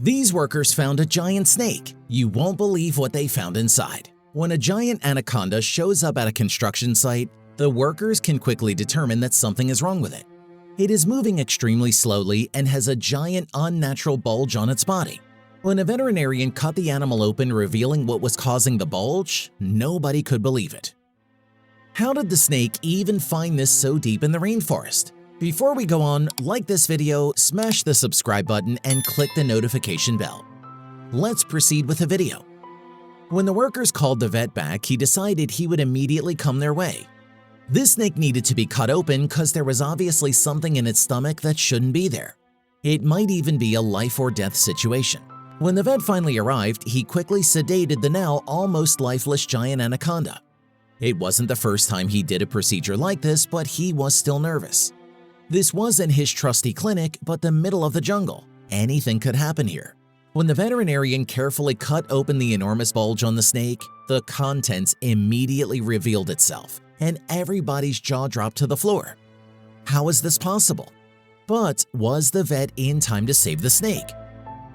These workers found a giant snake. You won't believe what they found inside. When a giant anaconda shows up at a construction site, the workers can quickly determine that something is wrong with it. It is moving extremely slowly and has a giant unnatural bulge on its body. When a veterinarian cut the animal open, revealing what was causing the bulge, nobody could believe it. How did the snake even find this so deep in the rainforest? Before we go on, like this video, smash the subscribe button and click the notification bell. Let's proceed with the video. When the workers called the vet back, he decided he would immediately come their way. This snake needed to be cut open because there was obviously something in its stomach that shouldn't be there. It might even be a life or death situation. When the vet finally arrived, he quickly sedated the now almost lifeless giant anaconda. It wasn't the first time he did a procedure like this, but he was still nervous. This wasn't his trusty clinic, but the middle of the jungle. Anything could happen here. When the veterinarian carefully cut open the enormous bulge on the snake, the contents immediately revealed itself, and everybody's jaw dropped to the floor. How is this possible? But was the vet in time to save the snake?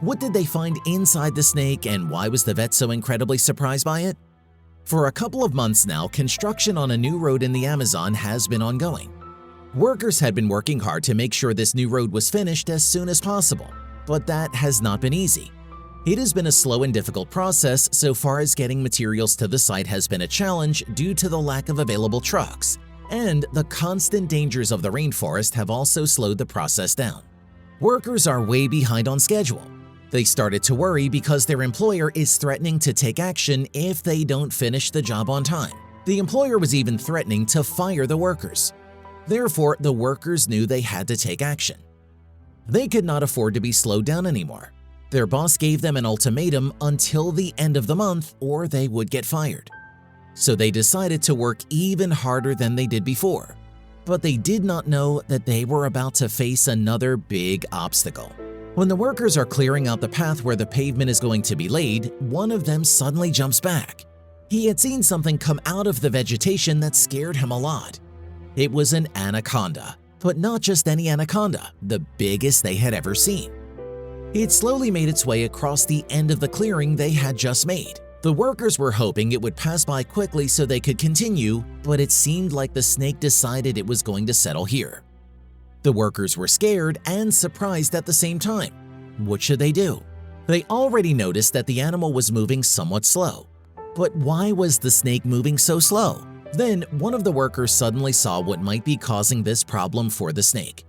What did they find inside the snake, and why was the vet so incredibly surprised by it? For a couple of months now, construction on a new road in the Amazon has been ongoing. Workers had been working hard to make sure this new road was finished as soon as possible, but that has not been easy. It has been a slow and difficult process so far as getting materials to the site has been a challenge due to the lack of available trucks, and the constant dangers of the rainforest have also slowed the process down. Workers are way behind on schedule. They started to worry because their employer is threatening to take action if they don't finish the job on time. The employer was even threatening to fire the workers. Therefore, the workers knew they had to take action. They could not afford to be slowed down anymore. Their boss gave them an ultimatum until the end of the month or they would get fired. So they decided to work even harder than they did before. But they did not know that they were about to face another big obstacle. When the workers are clearing out the path where the pavement is going to be laid, one of them suddenly jumps back. He had seen something come out of the vegetation that scared him a lot. It was an anaconda, but not just any anaconda, the biggest they had ever seen. It slowly made its way across the end of the clearing they had just made. The workers were hoping it would pass by quickly so they could continue, but it seemed like the snake decided it was going to settle here. The workers were scared and surprised at the same time. What should they do? They already noticed that the animal was moving somewhat slow. But why was the snake moving so slow? Then, one of the workers suddenly saw what might be causing this problem for the snake.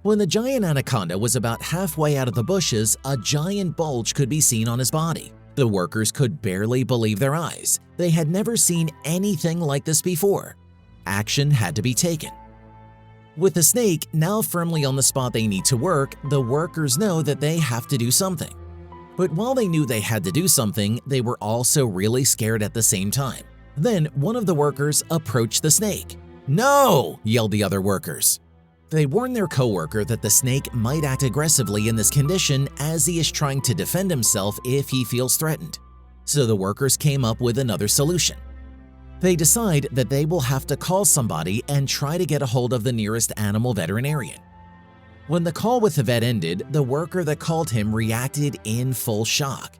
When the giant anaconda was about halfway out of the bushes, a giant bulge could be seen on his body. The workers could barely believe their eyes. They had never seen anything like this before. Action had to be taken. With the snake now firmly on the spot they need to work, the workers know that they have to do something. But while they knew they had to do something, they were also really scared at the same time. Then one of the workers approached the snake. "No!" yelled the other workers. They warned their coworker that the snake might act aggressively in this condition as he is trying to defend himself if he feels threatened. So the workers came up with another solution. They decide that they will have to call somebody and try to get a hold of the nearest animal veterinarian. When the call with the vet ended, the worker that called him reacted in full shock.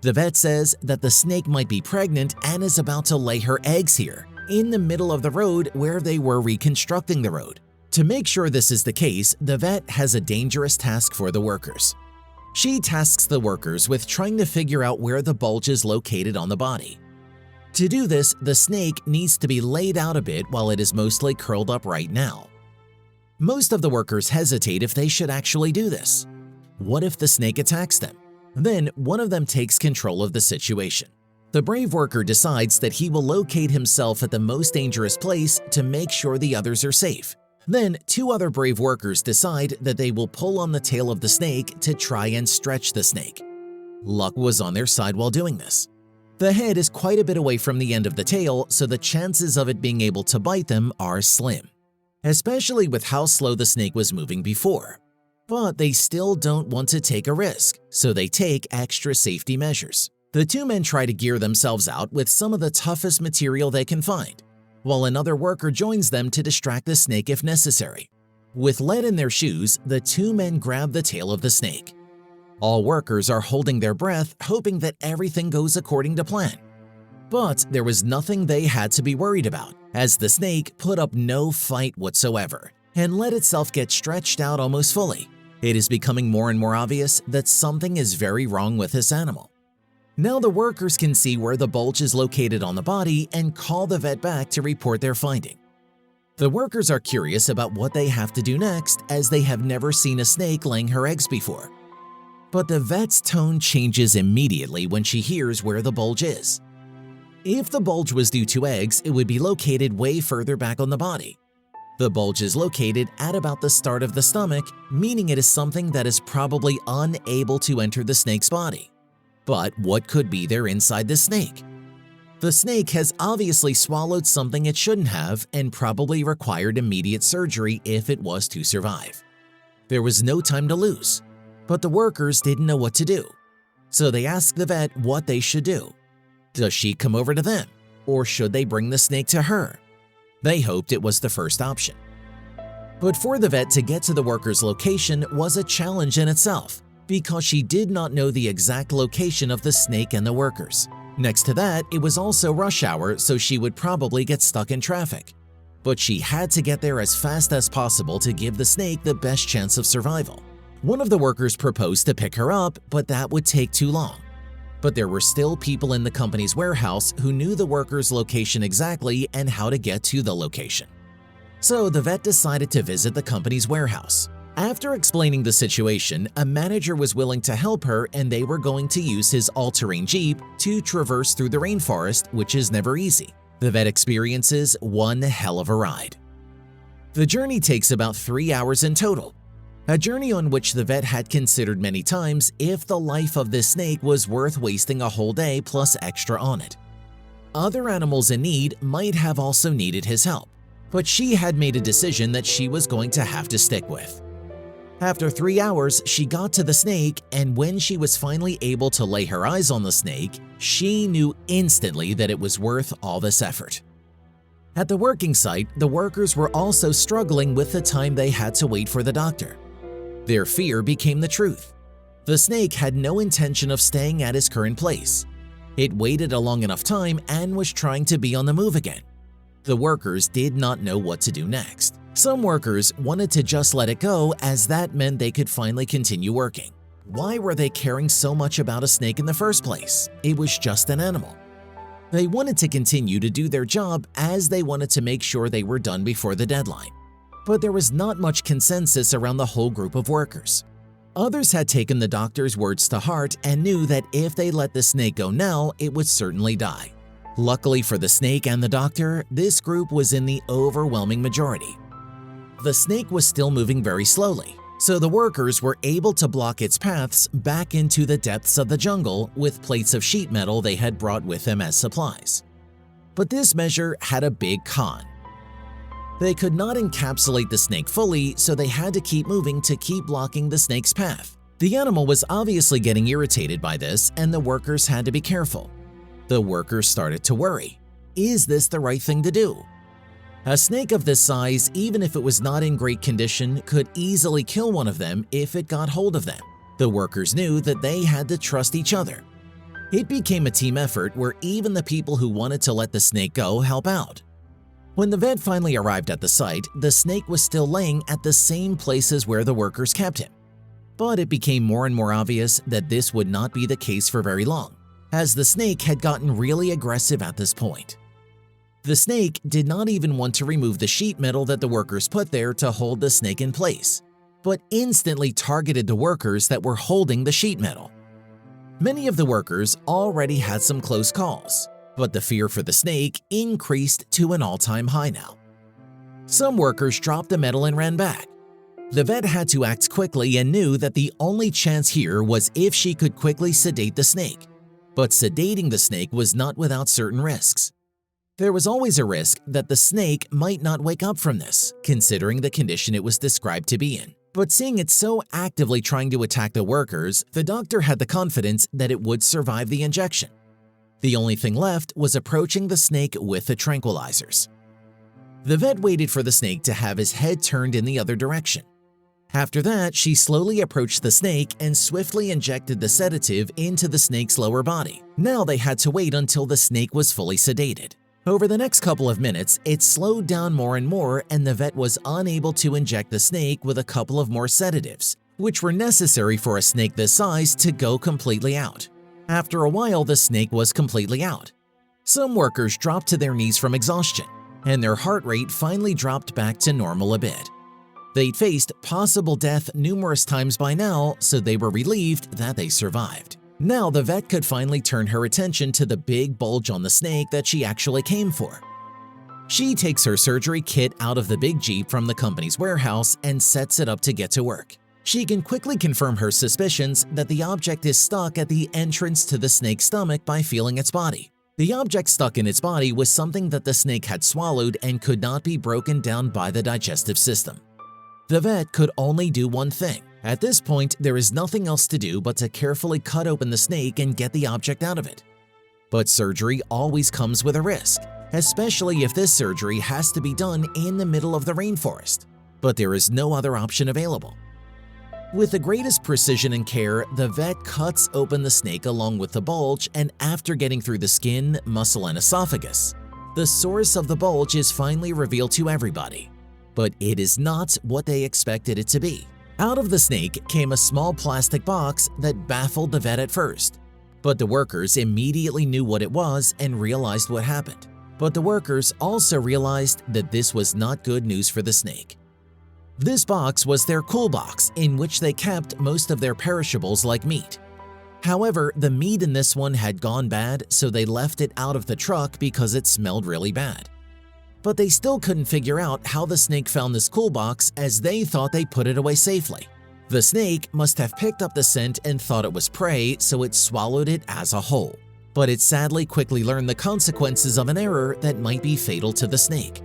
The vet says that the snake might be pregnant and is about to lay her eggs here, in the middle of the road where they were reconstructing the road. To make sure this is the case, the vet has a dangerous task for the workers. She tasks the workers with trying to figure out where the bulge is located on the body. To do this, the snake needs to be laid out a bit while it is mostly curled up right now. Most of the workers hesitate if they should actually do this. What if the snake attacks them? Then one of them takes control of the situation. The brave worker decides that he will locate himself at the most dangerous place to make sure the others are safe. Then two other brave workers decide that they will pull on the tail of the snake to try and stretch the snake. Luck was on their side while doing this. The head is quite a bit away from the end of the tail, so the chances of it being able to bite them are slim, especially with how slow the snake was moving before. But they still don't want to take a risk, so they take extra safety measures. The two men try to gear themselves out with some of the toughest material they can find, while another worker joins them to distract the snake if necessary. With lead in their shoes, the two men grab the tail of the snake. All workers are holding their breath, hoping that everything goes according to plan. But there was nothing they had to be worried about, as the snake put up no fight whatsoever and let itself get stretched out almost fully. It is becoming more and more obvious that something is very wrong with this animal. Now the workers can see where the bulge is located on the body and call the vet back to report their finding. The workers are curious about what they have to do next, as they have never seen a snake laying her eggs before. But the vet's tone changes immediately when she hears where the bulge is. If the bulge was due to eggs, it would be located way further back on the body. The bulge is located at about the start of the stomach, meaning it is something that is probably unable to enter the snake's body. But what could be there inside the snake? The snake has obviously swallowed something it shouldn't have and probably required immediate surgery if it was to survive. There was no time to lose, but the workers didn't know what to do. So they asked the vet what they should do. Does she come over to them, or should they bring the snake to her? They hoped it was the first option. But for the vet to get to the worker's location was a challenge in itself, because she did not know the exact location of the snake and the workers. Next to that, it was also rush hour, so she would probably get stuck in traffic. But she had to get there as fast as possible to give the snake the best chance of survival. One of the workers proposed to pick her up, but that would take too long. But there were still people in the company's warehouse who knew the worker's location exactly and how to get to the location. So the vet decided to visit the company's warehouse. After explaining the situation, a manager was willing to help her, and they were going to use his all-terrain Jeep to traverse through the rainforest, which is never easy. The vet experiences one hell of a ride. The journey takes about 3 hours in total, a journey on which the vet had considered many times if the life of this snake was worth wasting a whole day plus extra on it. Other animals in need might have also needed his help, but she had made a decision that she was going to have to stick with. After 3 hours, she got to the snake, and when she was finally able to lay her eyes on the snake, she knew instantly that it was worth all this effort. At the working site, the workers were also struggling with the time they had to wait for the doctor. Their fear became the truth. The snake had no intention of staying at his current place. It waited a long enough time and was trying to be on the move again. The workers did not know what to do next. Some workers wanted to just let it go, as that meant they could finally continue working. Why were they caring so much about a snake in the first place? It was just an animal. They wanted to continue to do their job, as they wanted to make sure they were done before the deadline. But there was not much consensus around the whole group of workers. Others had taken the doctor's words to heart and knew that if they let the snake go now, it would certainly die. Luckily for the snake and the doctor, this group was in the overwhelming majority. The snake was still moving very slowly, so the workers were able to block its paths back into the depths of the jungle with plates of sheet metal they had brought with them as supplies. But this measure had a big con. They could not encapsulate the snake fully, so they had to keep moving to keep blocking the snake's path. The animal was obviously getting irritated by this, and the workers had to be careful. The workers started to worry. Is this the right thing to do? A snake of this size, even if it was not in great condition, could easily kill one of them if it got hold of them. The workers knew that they had to trust each other. It became a team effort where even the people who wanted to let the snake go help out. When the vet finally arrived at the site, the snake was still laying at the same places where the workers kept him. But it became more and more obvious that this would not be the case for very long, as the snake had gotten really aggressive at this point. The snake did not even want to remove the sheet metal that the workers put there to hold the snake in place, but instantly targeted the workers that were holding the sheet metal. Many of the workers already had some close calls, but the fear for the snake increased to an all-time high now. Some workers dropped the metal and ran back. The vet had to act quickly and knew that the only chance here was if she could quickly sedate the snake. But sedating the snake was not without certain risks. There was always a risk that the snake might not wake up from this, considering the condition it was described to be in. But seeing it so actively trying to attack the workers, the doctor had the confidence that it would survive the injection. The only thing left was approaching the snake with the tranquilizers. The vet waited for the snake to have his head turned in the other direction. After that, she slowly approached the snake and swiftly injected the sedative into the snake's lower body. Now they had to wait until the snake was fully sedated. Over the next couple of minutes, it slowed down more and more, and the vet was unable to inject the snake with a couple of more sedatives, which were necessary for a snake this size to go completely out. After a while, the snake was completely out. Some workers dropped to their knees from exhaustion, and their heart rate finally dropped back to normal a bit. They'd faced possible death numerous times by now, so they were relieved that they survived. Now the vet could finally turn her attention to the big bulge on the snake that she actually came for. She takes her surgery kit out of the big Jeep from the company's warehouse and sets it up to get to work. She can quickly confirm her suspicions that the object is stuck at the entrance to the snake's stomach by feeling its body. The object stuck in its body was something that the snake had swallowed and could not be broken down by the digestive system. The vet could only do one thing. At this point, there is nothing else to do but to carefully cut open the snake and get the object out of it. But surgery always comes with a risk, especially if this surgery has to be done in the middle of the rainforest. But there is no other option available. With the greatest precision and care, the vet cuts open the snake along with the bulge, and after getting through the skin, muscle, and esophagus, the source of the bulge is finally revealed to everybody. But it is not what they expected it to be. Out of the snake came a small plastic box that baffled the vet at first. But the workers immediately knew what it was and realized what happened. But the workers also realized that this was not good news for the snake. This box was their cool box in which they kept most of their perishables like meat. However, the meat in this one had gone bad, so they left it out of the truck because it smelled really bad. But they still couldn't figure out how the snake found this cool box, as they thought they put it away safely. The snake must have picked up the scent and thought it was prey, so it swallowed it as a whole. But it sadly quickly learned the consequences of an error that might be fatal to the snake.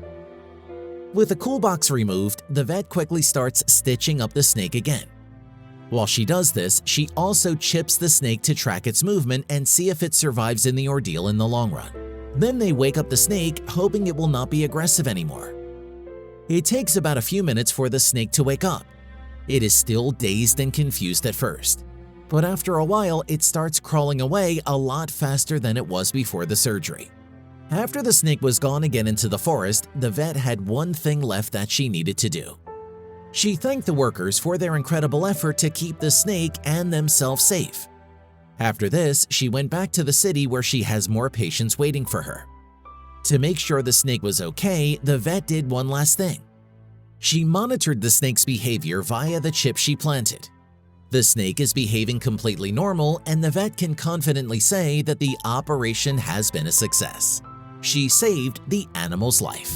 With the cool box removed, the vet quickly starts stitching up the snake again. While she does this, she also chips the snake to track its movement and see if it survives in the ordeal in the long run. Then they wake up the snake, hoping it will not be aggressive anymore. It takes about a few minutes for the snake to wake up. It is still dazed and confused at first, but after a while it starts crawling away a lot faster than it was before the surgery. After the snake was gone again into the forest, the vet had one thing left that she needed to do. She thanked the workers for their incredible effort to keep the snake and themselves safe. After this, she went back to the city where she has more patients waiting for her. To make sure the snake was okay, the vet did one last thing. She monitored the snake's behavior via the chip she planted. The snake is behaving completely normal, and the vet can confidently say that the operation has been a success. She saved the animal's life.